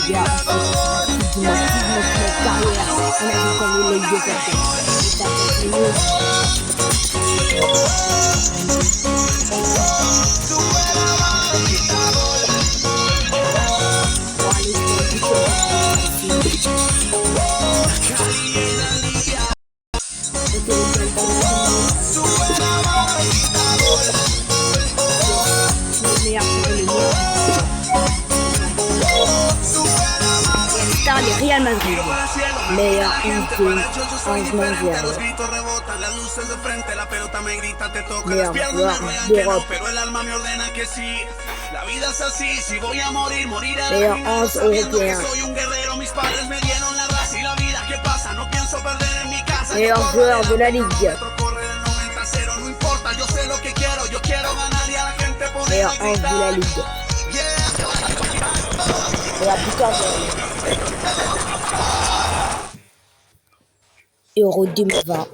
Les gars, on fait toute notre carrière. On a vu comme les deux les Real Madrid, meilleur 11 mondial, meilleur joueur d'Europe, meilleur 11 européen, meilleur joueur de la Ligue, meilleur 11 de la Ligue. Et la plupart Euro 2020.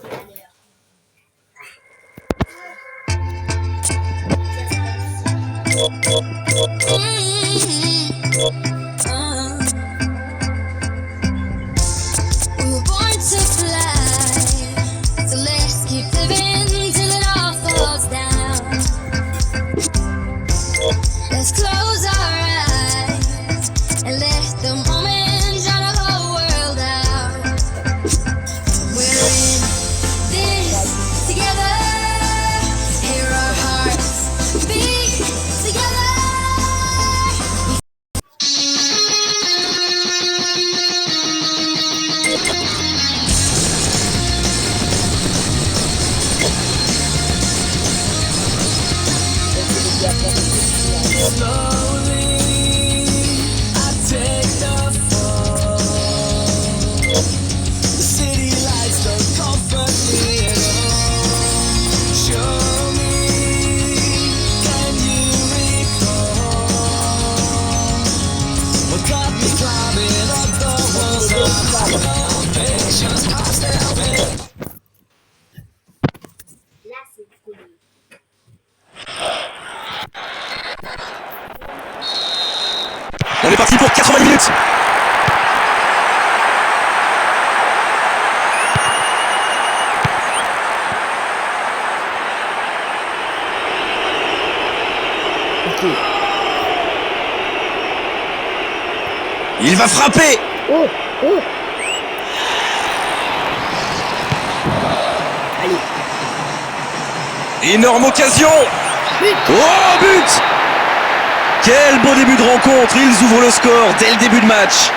On est parti pour 80 minutes. Okay. Il va frapper. Oh. Allez. Énorme occasion. But. Oh, but. Quel beau début de rencontre. Ils ouvrent le score dès le début de match.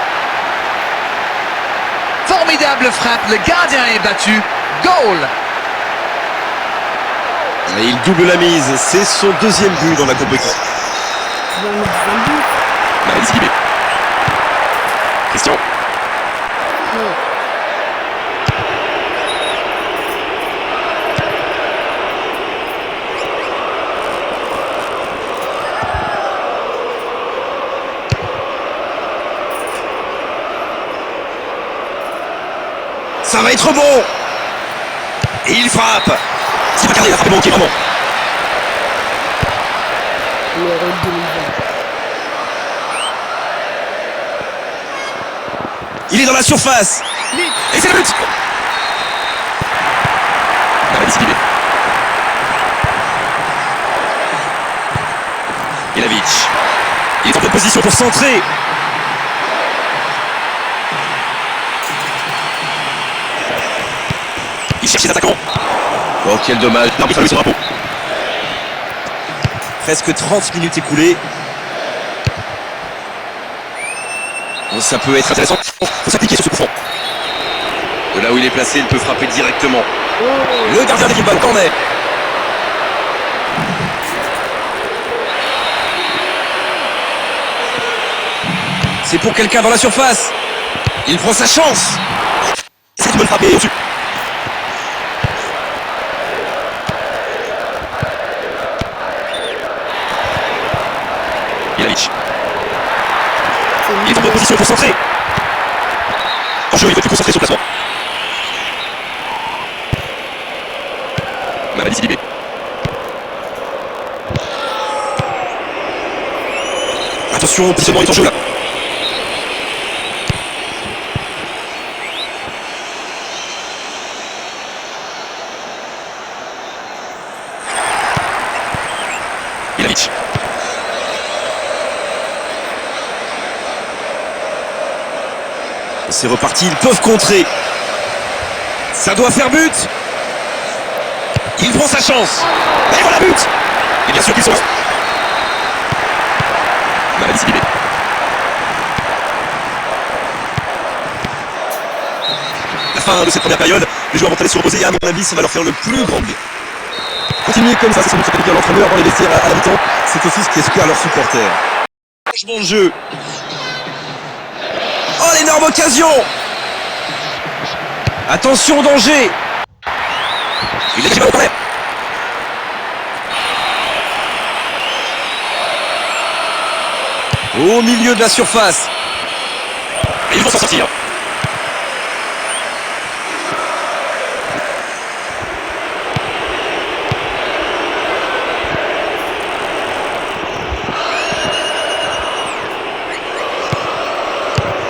Formidable frappe, le gardien est battu. Goal. Et il double la mise. C'est son deuxième but dans la compétition. Disquibé. Christian. Ça va être bon. Et il frappe. C'est pas carré, il a frappé manqué, vraiment. L'Euro 2020. Il est dans la surface. Et c'est le but. Ilavic. Il est en bonne position pour centrer. Il cherche les attaquants. Oh, quel dommage. L'arbitre a mis son drapeau. Presque 30 minutes écoulées. Oh, ça peut être intéressant. Il faut s'appliquer sur ce coup franc. De là où il est placé, il peut frapper directement. Le gardien d'équipe bat le corner. C'est pour quelqu'un dans la surface. Il prend sa chance. C'est une bonne frappe et au-dessus. Ilavic. Il est en bonne position pour centrer. Franchement, il doit être plus concentré sur le placement. Mamadi Sidibé. Attention, le positionnement est en jeu là. Ilavic. C'est reparti, ils peuvent contrer. Ça doit faire but. Il prend sa chance. Et voilà but. Et bien sûr qu'ils sont là. On a la discipline. La fin de cette première période, les joueurs vont aller se reposer et à mon avis ça va leur faire le plus grand bien. Continuez comme ça, c'est sans doute ce que dit l'entraîneur dans les vestiaires à la mi-temps. C'est aussi ce qui espère leurs supporters. Changement de jeu. Oh l'énorme occasion. Attention danger. Il est qui va au corner. Au milieu de la surface. Et ils vont s'en sortir.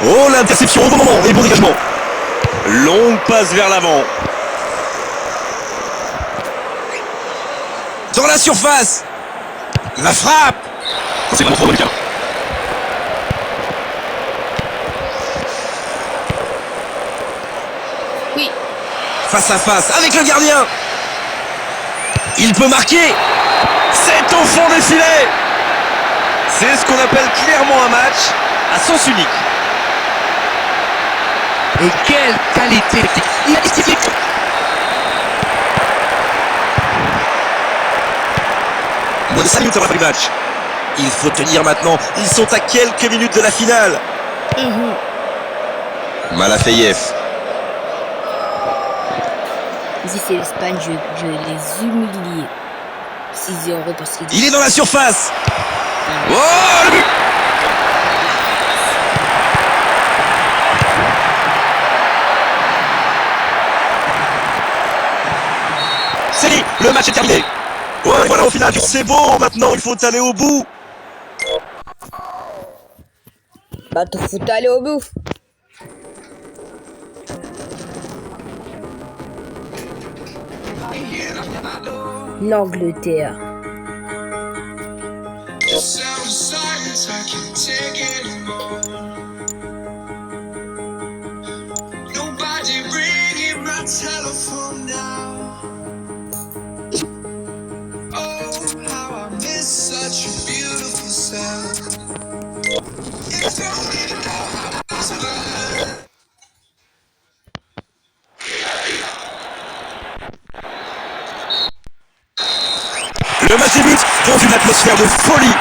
Oh l'interception au bon moment et bon dégagement. Longue passe vers l'avant. Dans la surface. La frappe. C'est vraiment trop délicat. Oui. Face à face avec le gardien. Il peut marquer. C'est au fond des filets. C'est ce qu'on appelle clairement un match à sens unique. Et quelle qualité! Il a justifié. Moins de 5 minutes avant le match. Il faut tenir maintenant. Ils sont à quelques minutes de la finale. Malafeyev. Si c'est l'Espagne, je les humilie. 6-0 parce qu'il Il est dans la surface. Oh le but. C'est dit, le match est terminé. Ouais, voilà au final, c'est bon, maintenant il faut aller au bout. Bah, faut aller au bout. L'Angleterre. Le match débute dans une atmosphère de folie.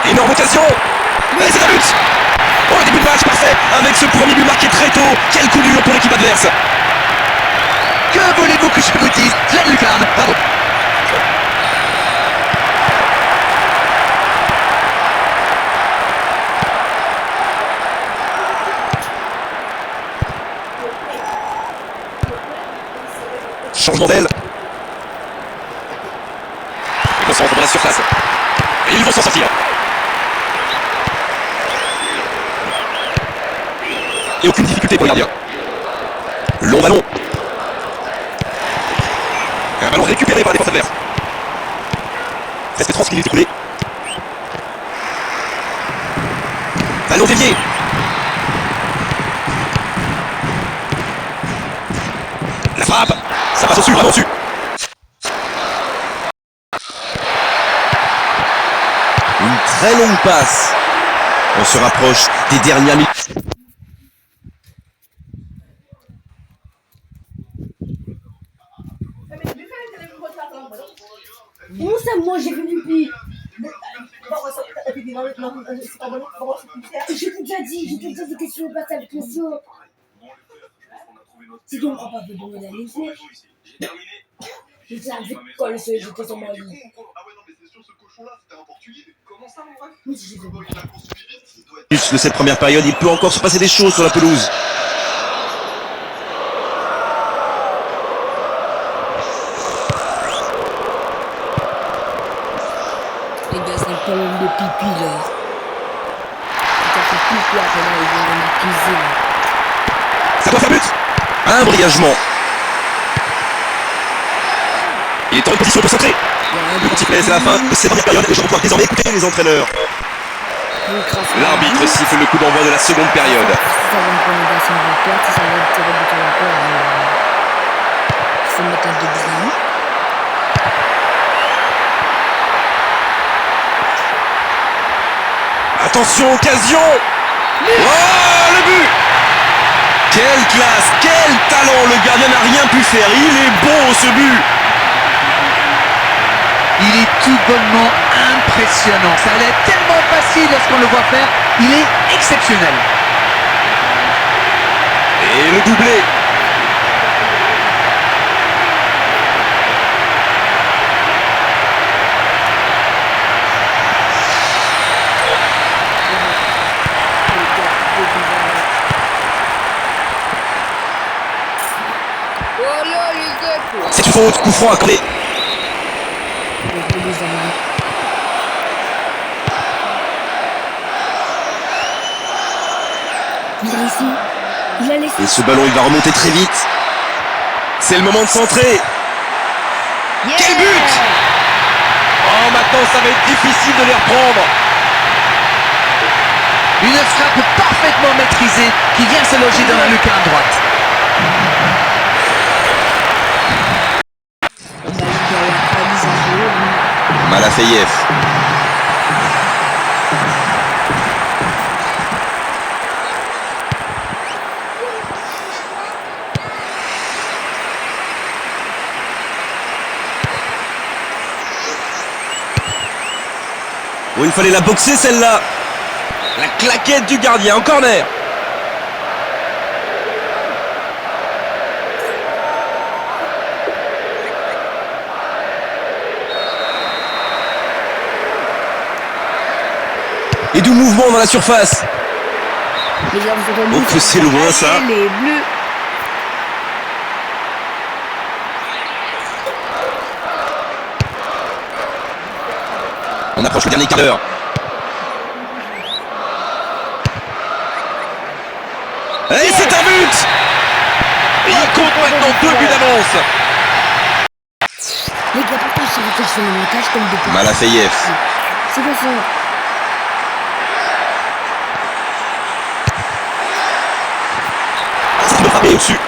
Énorme occasion. Mais c'est un but. Oh le début de match parfait. Avec ce premier but marqué très tôt. Quel coup dur pour l'équipe adverse. Que voulez-vous que je vous dise? Glenn Lucarne, bravo! Changement d'aile. Ils concentrent dans la surface. Et ils vont s'en sortir. Et aucune difficulté pour le gardien. Long ballon. Un ballon récupéré par la défense adverse. Presque 30 minutes écoulées. Ballon dévié. La frappe. Ça passe au-dessus, vraiment au-dessus. Une très longue passe. On se rapproche des dernières minutes. Où ça, moi j'ai fait pipi? Je t'ai déjà dit que tu veux passer avec le saut. Si tu ne me prends pas de donner la laisser, je t'ai avec quand le saut j'étais sur mon lit. De cette première période, il peut encore se passer des choses sur la pelouse. Les gars, c'est un problème de pipi là. Ça fait pipi après là, ils vont m'accuser là. Ça doit faire but. Un embrayagement. Il est en position pour centrer. Le petit play, c'est la fin de cette première période et je vais pouvoir désormais écouter les entraîneurs. L'arbitre siffle le coup d'envoi de la seconde période. Si ça va une prolongation, on va perdre. Si ça va être tiré de but, on va perdre. Il faut mettre un 2 buts. Attention, occasion. Oh, le but. Quelle classe, quel talent. Le gardien n'a rien pu faire. Il est beau ce but. Il est tout bonnement impressionnant. Ça a l'air tellement facile lorsqu'on le voit faire. Il est exceptionnel. Et le doublé. C'est une faute, coup franc accordé. Et ce ballon, il va remonter très vite. C'est le moment de centrer. Quel but! Oh, maintenant, ça va être difficile de les reprendre. Une frappe parfaitement maîtrisée qui vient se loger dans la lucarne droite. Malafeyev. Oh, il fallait la boxer celle-là. La claquette du gardien en corner. Et du mouvement dans la surface. Oh que c'est loin ça. Les bleus. On approche le dernier quart d'heure. Et c'est un but. Et il compte maintenant 2 buts d'avance. Les gars, pourquoi je savais que je fais le montage comme depuis. Malafeyev. C'est quoi ça? C'est de frapper au-dessus.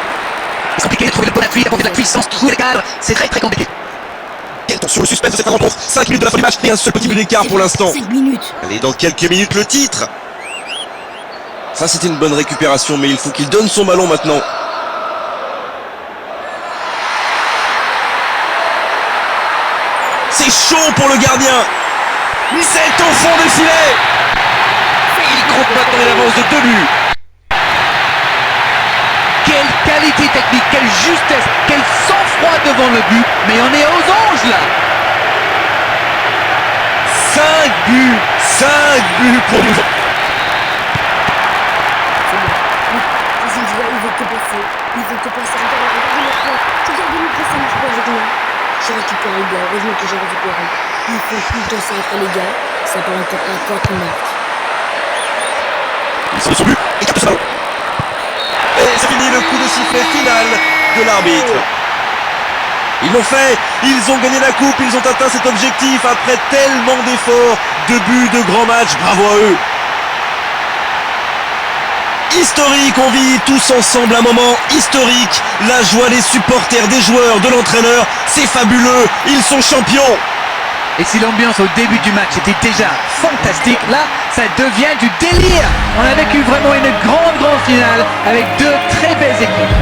C'est compliqué de trouver le bon appui, d'avoir de la puissance, trouver les cadres. C'est très très compliqué. Et attention, le suspense de cette rencontre. 5 minutes de la fin du match et un seul petit but d'écart pour l'instant. 5 minutes. Allez, dans quelques minutes, le titre. Ça, c'était une bonne récupération, mais il faut qu'il donne son ballon maintenant. C'est chaud pour le gardien. C'est au fond du filet. Il compte maintenant une avance de 2 buts. Quelle qualité technique, quelle justesse, quel sang-froid devant le but. Mais on est aux anges là. 5 buts pour nous. Il veut te passer. Il veut te passer. Regardez-le passer, je peux avec moi. J'ai récupéré les gars. Heureusement que j'ai récupéré. Il faut tout le temps ça après les gars. Ça part encore un 4 marques. Ils sont de son but. Il capte ce ballon. Et c'est fini le coup de sifflet final de l'arbitre. Ils l'ont fait, ils ont gagné la coupe, ils ont atteint cet objectif après tellement d'efforts, de buts, de grands matchs, bravo à eux. Historique, on vit tous ensemble un moment historique, la joie des supporters, des joueurs, de l'entraîneur, c'est fabuleux, ils sont champions. Et si l'ambiance au début du match était déjà fantastique, là, ça devient du délire. On a vécu vraiment une grande finale avec 2 très belles équipes.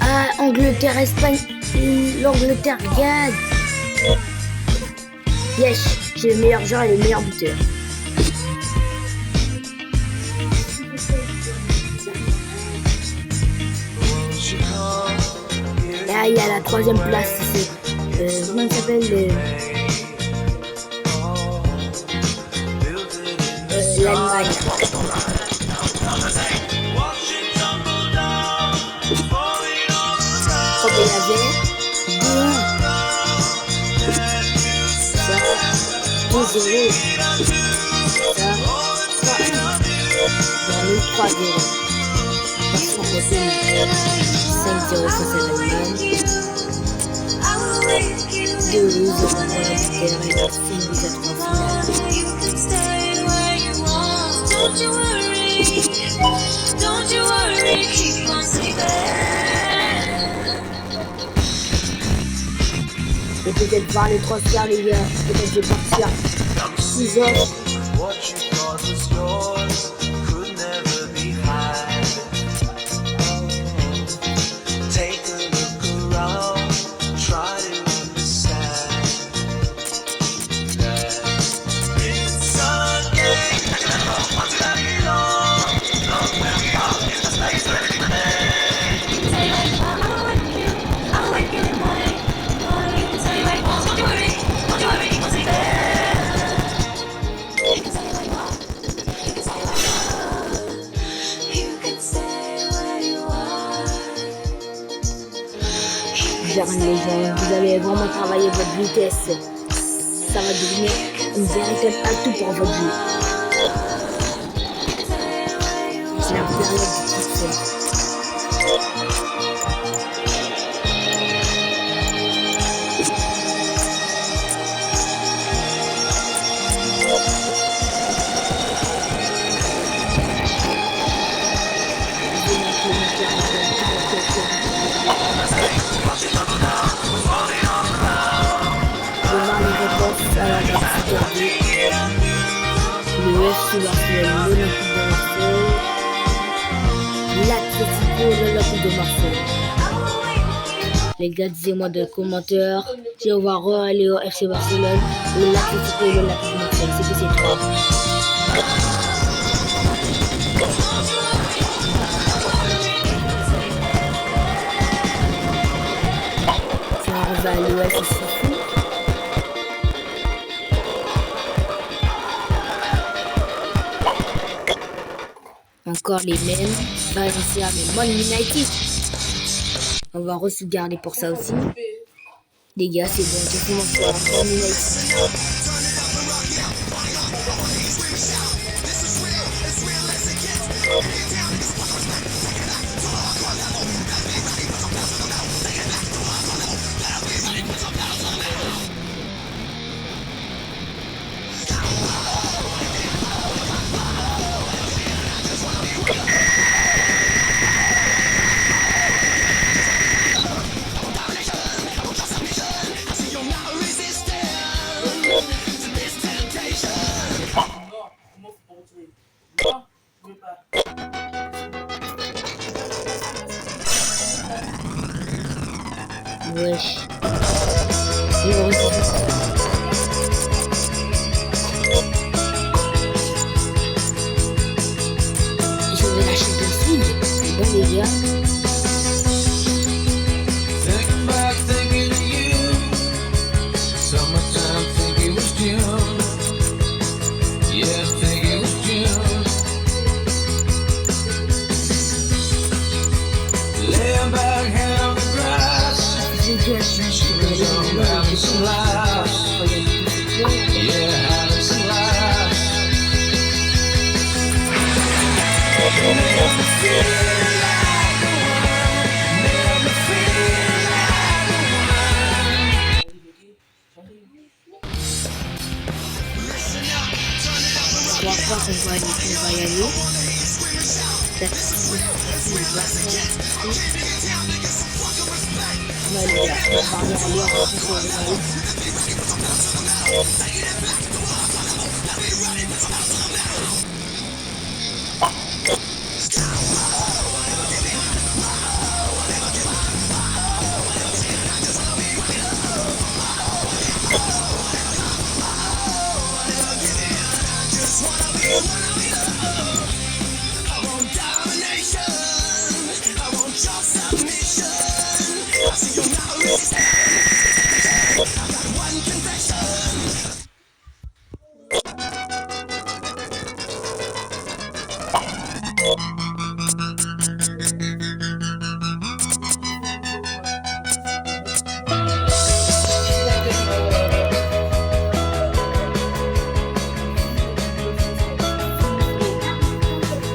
Ah, Angleterre, Espagne. L'Angleterre gagne. Yes, j'ai le meilleur joueur et le meilleur buteur. Là, il y a la troisième place. Comment ça s'appelle l'Allemagne. Il y avait 2-0. Ça, 3-0. 5-0 face à l'Allemagne. 2-0 pour l'Angleterre et 5 buts à 3 finale. Don't you worry, keep on et peut-être voir les transferts les gars, peut-être je vais partir 6 heures. Les gens, vous allez vraiment travailler votre vitesse. Ça va devenir une véritable atout pour votre jeu. C'est la période du transfert. Le FC Barcelone, l'Olympique de Marseille, l'Atlético, l'Olympique de Marseille. Les gars, disez-moi dans les commentaires si on va aller au FC Barcelone ou l'Atlético et l'Olympique de Marseille. C'est que c'est trop. Si on va aller au FC Barcelone. Encore les mêmes, Valencia, mais Man United. On va re-sauvegarder pour ça aussi. Les gars, c'est bon, j'ai commencé à Man United. Wesh. C'est bon, je vais lâcher de suite. C'est bon les gars. Je crois qu'on va y aller.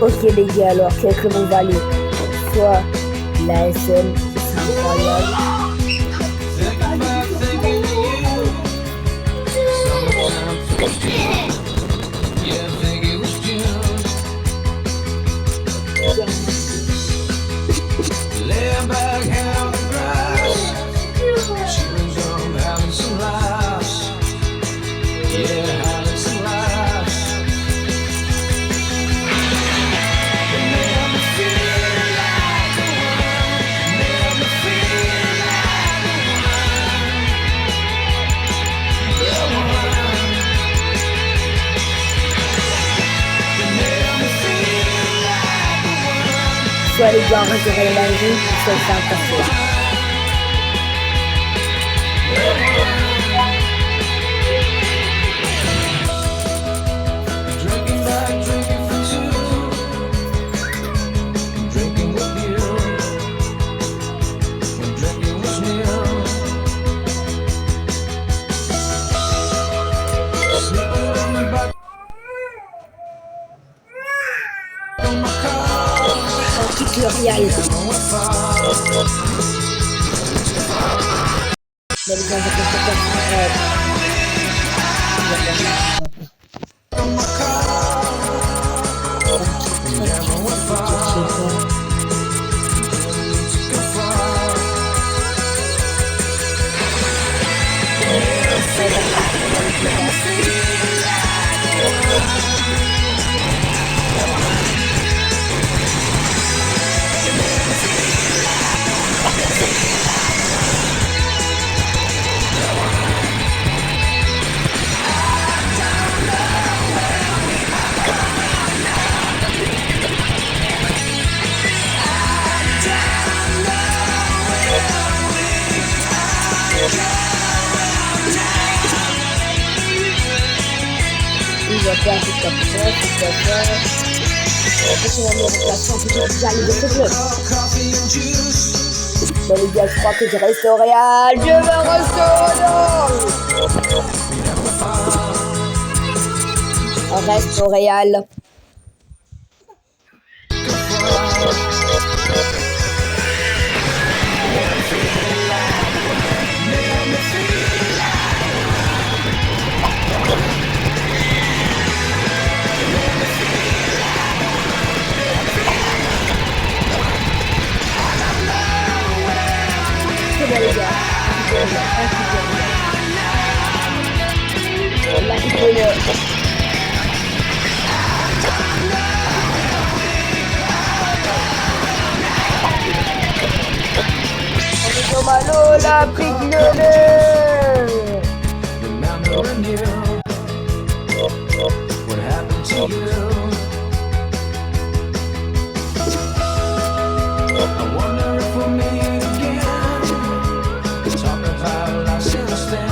Ok les gars, alors quel club on va aller? Soit la SM, c'est incroyable. Soit les gars, on reste derrière la rue, soit c'est un parfait. L'Oréal. Mais les gars, il va faire tout comme ça, tout comme ça. C'est la meilleure relation, c'est déjà les autres clubs. Bon les gars, je crois que je reste au Real. Je veux rester au Real. On reste au Real. Les gars, la vidéo. Malo, la pignole. What happened to you? I wonder if we'll meet again. Talk about life since then.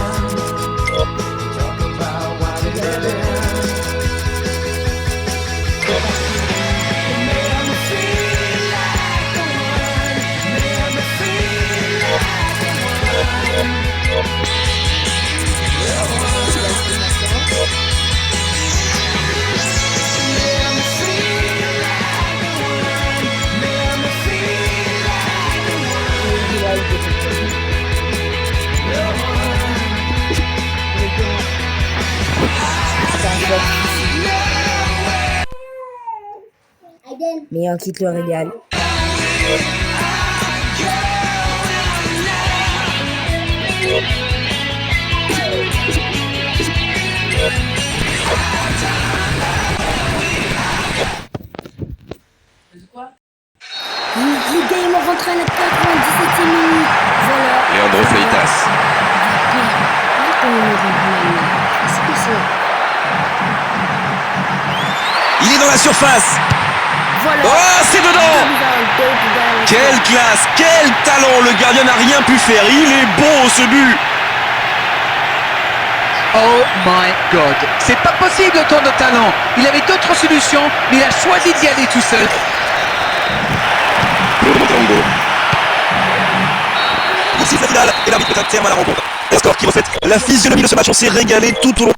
Talk about why we did it. Made me feel like the one. Made me feel like the one. Mais on quitte le Real. Les gars, ils m'ont rentré à la 97e minute. Voilà. Leandro Freitas. Il est dans la surface. Voilà. Oh, c'est dedans. Quelle classe, quel talent. Le gardien n'a rien pu faire. Il est beau ce but. Oh my god, c'est pas possible autant de talent. Il avait d'autres solutions, mais il a choisi d'y aller tout seul. Il siffle la finale et l'arbitre met un terme à la rencontre. Un score qui reflète la physionomie de ce match. On s'est régalé tout au long.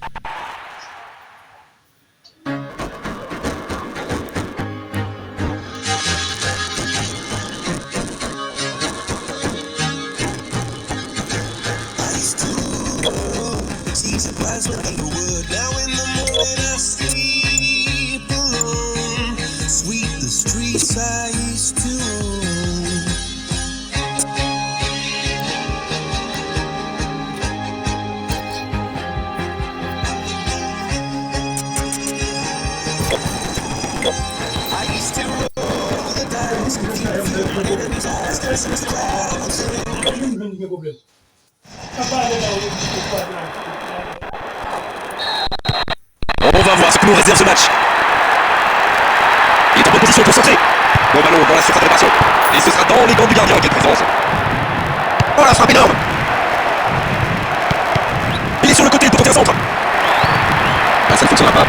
Now in the morning I sleep alone. Sweep the streets I used to own. I used to roll the dice, confuse the enemy's eyes, Christmas clouds. On va voir ce que nous réserve ce match. Il est en bonne position pour centrer. Bon ballon dans la surface de réparation. Et ce sera dans les gants du gardien. Quelle présence. Oh la frappe énorme. Il est sur le côté pour tenter un centre. Ah, ça ne fonctionnera pas.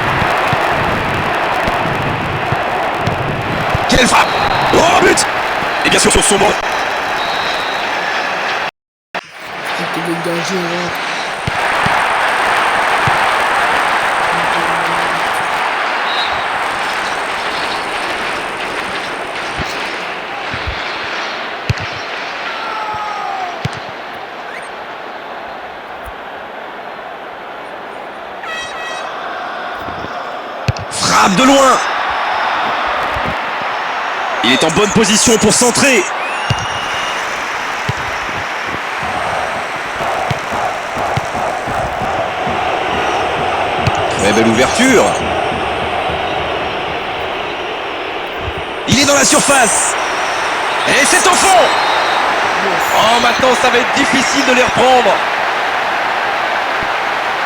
Quelle frappe. Oh but. Et bien sûr sur son banc. C'était dégagé, ouais. Frappe de loin. Il est en bonne position pour centrer. Très belle ouverture. Il est dans la surface. Et c'est au fond. Oh, maintenant ça va être difficile de les reprendre.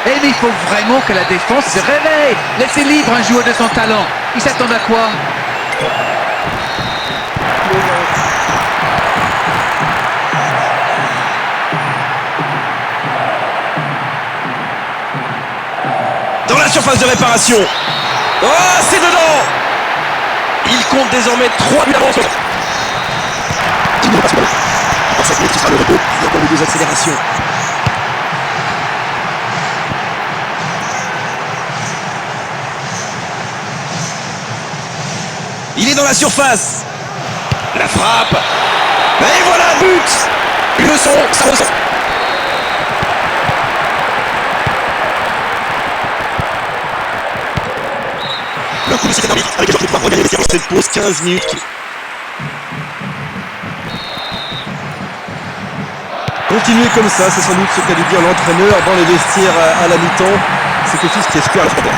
Et il faut vraiment que la défense se réveille. Laissez libre un joueur de son talent. Il s'attend à quoi? Dans la surface de réparation. Oh, c'est dedans. Il compte désormais 3 buts d'avance. Il ne passe pas. Dans cette minute, qui sera le repos. Il y a encore les deux accélérations. Il est dans la surface. La frappe. Et voilà, but. Une leçon, ça ressort. Le coup de sifflet d'arbitre avec les joueurs qui doivent regagner les séances. Cette pause 15 minutes. Continuez comme ça, c'est sans doute ce qu'a dû dire l'entraîneur dans les vestiaires à la mi-temps. C'est quelque chose qui espère la supporter.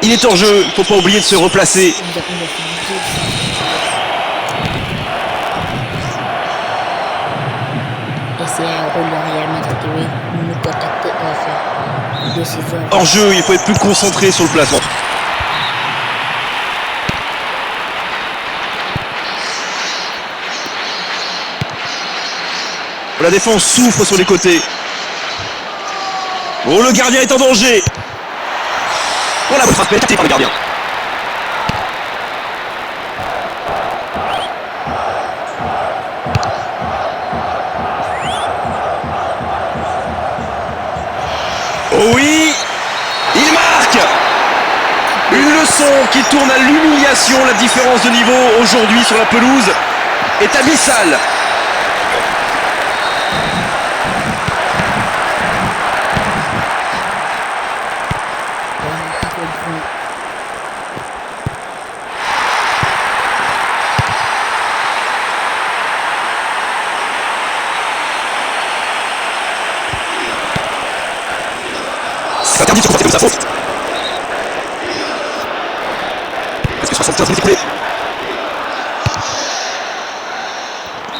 Il est hors jeu, il ne faut pas oublier de se replacer. Et c'est un rôle de Real Madrid qui veut nous contacter à faire de ses œuvres. Hors jeu, il faut être plus concentré sur le placement. La défense souffre sur les côtés. Oh, le gardien est en danger. Oh, la frappe est captée par le gardien. Oh oui, il marque. Une leçon qui tourne à l'humiliation. La différence de niveau aujourd'hui sur la pelouse est abyssale. C'est interdit de se comporter comme ça, faute. Est-ce que 75 minutes écoulées?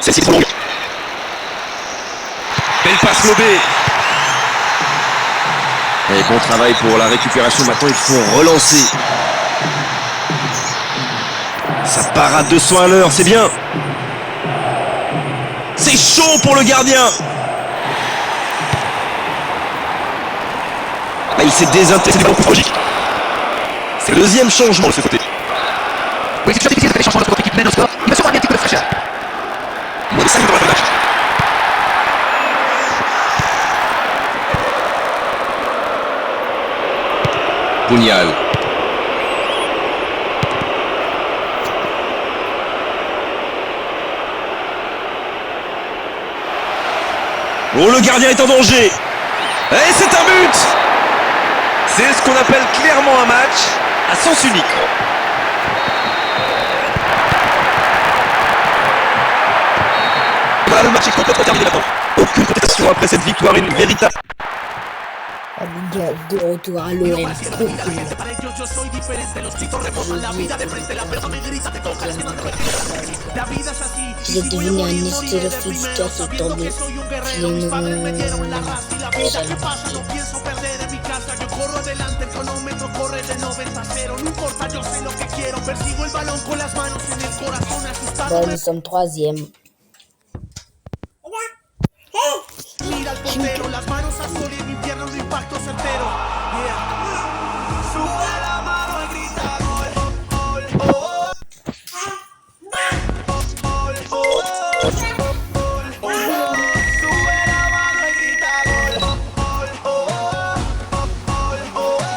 Celle-ci est trop longue. Belle passe lobée. Et bon travail pour la récupération. Maintenant, il faut relancer. Ça part à 200 à l'heure, c'est bien. C'est chaud pour le gardien. Ah, il s'est désintégré du ballon psychologique. C'est le deuxième changement de ce côté. Oui, c'est toujours difficile de faire les changements lorsque votre équipe mène au score. Il va sûrement amener un petit peu de fraîcheur. Moins de 5 minutes dans la fin de match. Bounial. Oh, le gardien est en danger. Et c'est un but. C'est ce qu'on appelle clairement un match à sens unique. Voilà, le match est complètement terminé maintenant. Aucune contestation après cette victoire, une véritable... Ah, les gars, de retour à l'OM, trop cool. Vous êtes devenu un hystérophile qui tombé. Bon, nous sommes troisième. Mira al portero, las manos al sol y en mi pierna un impacto certero. Yeah. Sube la mano y grita gol, gol, oh, oh. Gol, oh, oh. Gol, oh, oh. Sube la mano y grita gol, gol, oh, oh. Gol, oh, oh.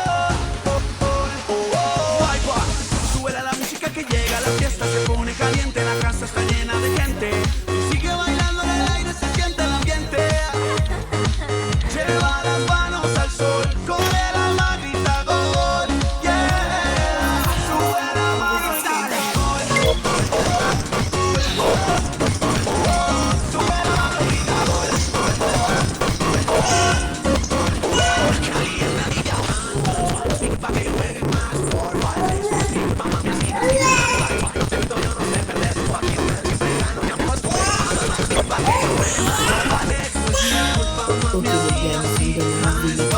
Gol, oh, oh. Ay, guau. Súbela la música que llega, la fiesta se pone caliente, la casa está llena de gente. Y sigue bailando en el aire, se siente el ambiente. Lleva las manos al sol, con el alma grita gol, yeah. Sube la mano y dale gol. Sube la mano y grita gol. Ok, les gars, nous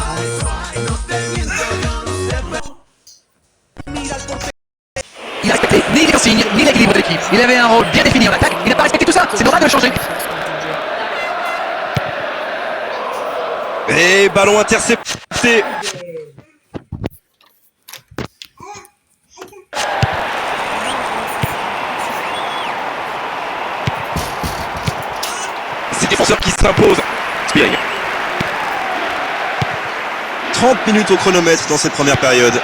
sommes dans la ville. Il n'a respecté ni les consignes, ni l'équilibre de l'équipe. Il avait un rôle bien défini en attaque, il n'a pas respecté tout ça, c'est normal de le changer. Et ballon intercepté. C'est défenseur qui s'impose. Spearing. 30 minutes au chronomètre dans cette première période.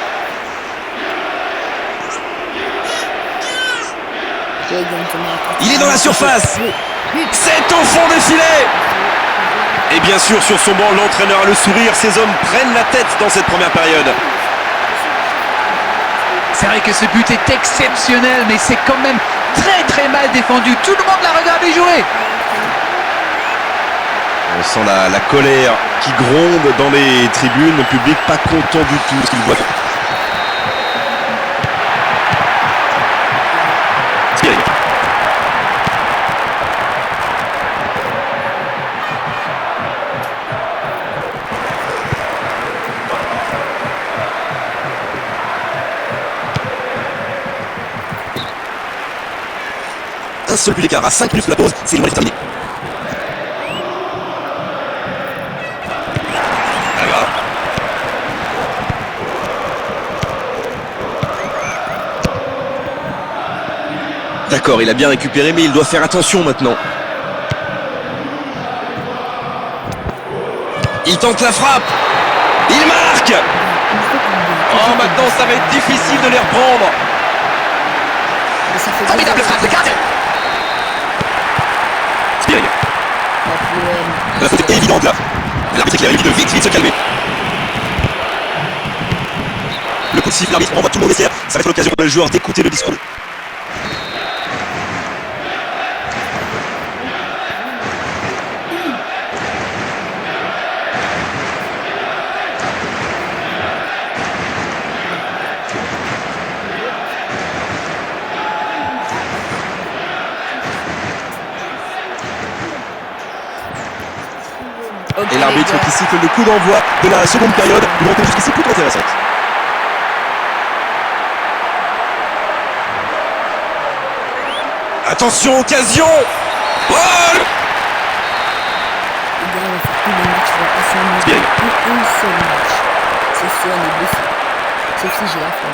Il est dans la surface. C'est au fond des filets. Et bien sûr, sur son banc, l'entraîneur a le sourire. Ces hommes prennent la tête dans cette première période. C'est vrai que ce but est exceptionnel, mais c'est quand même très mal défendu. Tout le monde l'a regardé jouer. On sent la colère qui gronde dans les tribunes. Le public pas content du tout de ce qu'il voit. Un seul but d'écart à 5 minutes de la pause, c'est loin d'être terminé. D'accord, il a bien récupéré, mais il doit faire attention maintenant. Il tente la frappe. Il marque. Oh, maintenant, ça va être difficile de les reprendre. Formidable frappe, le gardien. Spearing. La faute est évidente là. L'arbitre éclaire, il dit de vite se calmer. Le coup de siffle, l'arbitre envoie tout le monde au vestiaire. Ça va être l'occasion pour le joueur d'écouter le discours. Et l'arbitre qui siffle le coup d'envoi de la seconde période. Une rencontre jusqu'ici plutôt intéressante. Attention, occasion. Paul. Les gars, on va faire tous les matchs, on va passer un match. Un seul match. C'est soit les deux fois. Sauf si j'ai la fin.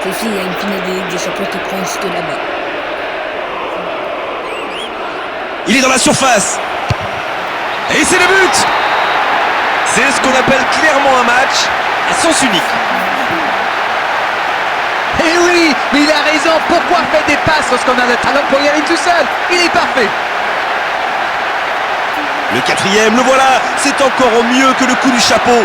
Sauf s'il y a une finale de Ligue des Champions qui prend juste là-bas. Il est dans la surface. Et c'est le but. C'est ce qu'on appelle clairement un match à sens unique. Eh oui, mais il a raison. Pourquoi faire des passes lorsqu'on a le talent pour y aller tout seul? Il est parfait. Le quatrième, le voilà. C'est encore mieux que le coup du chapeau.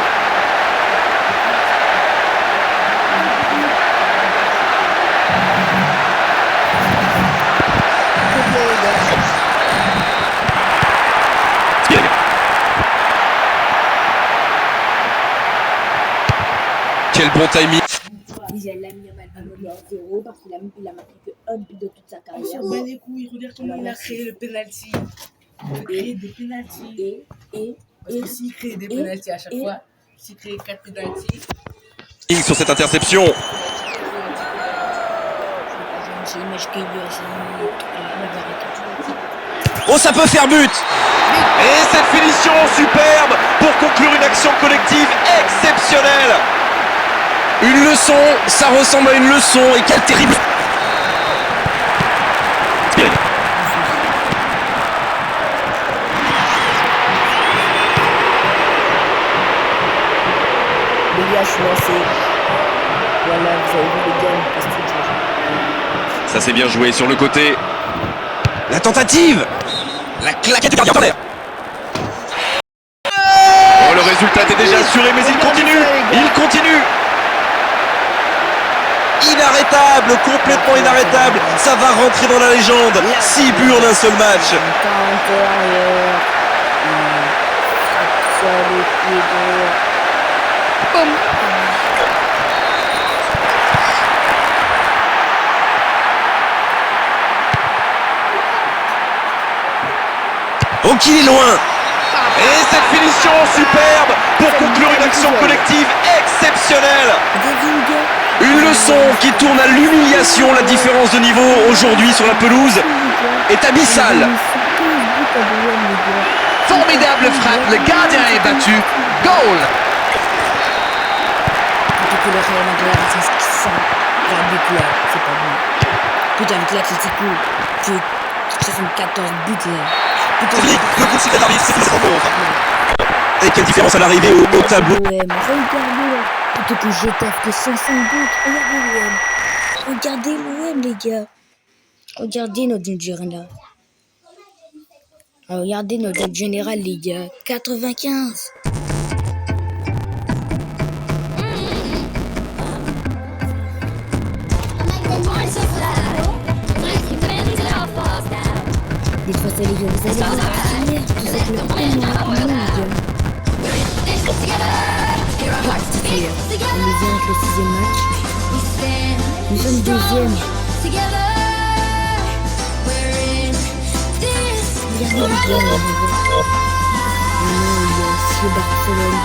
Quel bon timing. Déjà, Lamine Yamal va mener à 0 parce qu'il a marqué qu'un but de toute sa On carrière. s'en bat les couilles, regarde comment il a créé le penalty. Il a créé des penalties. Parce que s'il crée des penalties à chaque fois, s'il crée 4 penalties, Sur cette interception. J'ai l'image qu'il y a, Oh, ça peut faire but. Et cette finition superbe pour conclure une action collective exceptionnelle. Une leçon, ça ressemble à une leçon. Et quel terrible... Les gars, je suis lancé. Voilà, vous avez vu les gars, parce que Ça s'est bien joué sur le côté. La tentative. La claquette du gardien en l'air. Oh, le résultat est déjà assuré, mais il continue. Il continue. Inarrêtable, complètement inarrêtable. Ça va rentrer dans la légende. 6 buts en un seul match. intérieur. Ça, le pied droit. Oh, qu'il est loin. Et cette finition superbe pour conclure une action collective exceptionnelle. Une leçon qui tourne à l'humiliation. La différence de niveau aujourd'hui sur la pelouse est abyssale. Formidable frappe, le gardien est battu. Goal. Que le Real Madrid a fait ce qu'il sent. Un but là, c'est pas bon. Putain, avec l'Atlético, que 74 buts là. Putain, Le coup de sifflet d'arbitre, c'est plus bon. Et quelle différence à l'arrivée au tableau. regardez là. Plutôt que je tape que 105 buts. Regardez l'OM. Regardez l'OM, les gars. Regardez notre général là. Regardez notre général, les gars. 95. Des fois, ça les gars, vous allez voir la première, tout ça que le premier, non, les gars. On est bien avec le 6e match. Nous sommes 2e. Regardez les gars, on va voir. Non, il y a aussi le Barcelone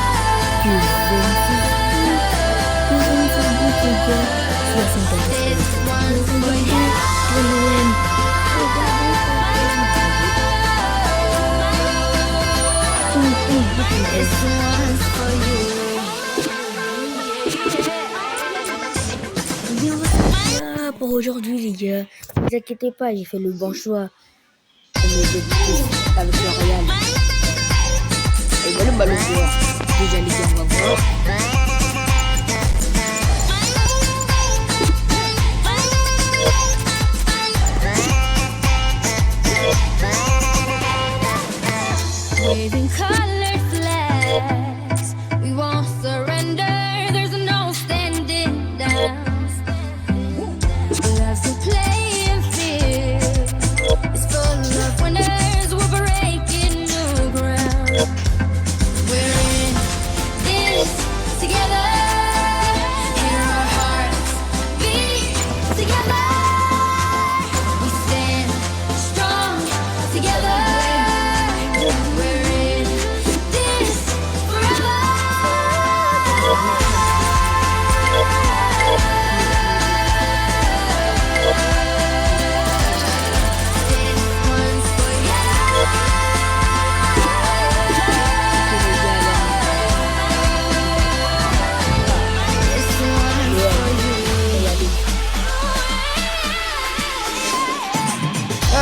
qui est 26 buts, les gars. 74 buts. Le l'OM. Bien, voilà pour aujourd'hui, les gars. Ne vous inquiétez pas, j'ai fait le bon choix. Comme les débuts avec le Real. Et voilà le ballon d'or. Déjà, les gars, on va voir. Waving color flags.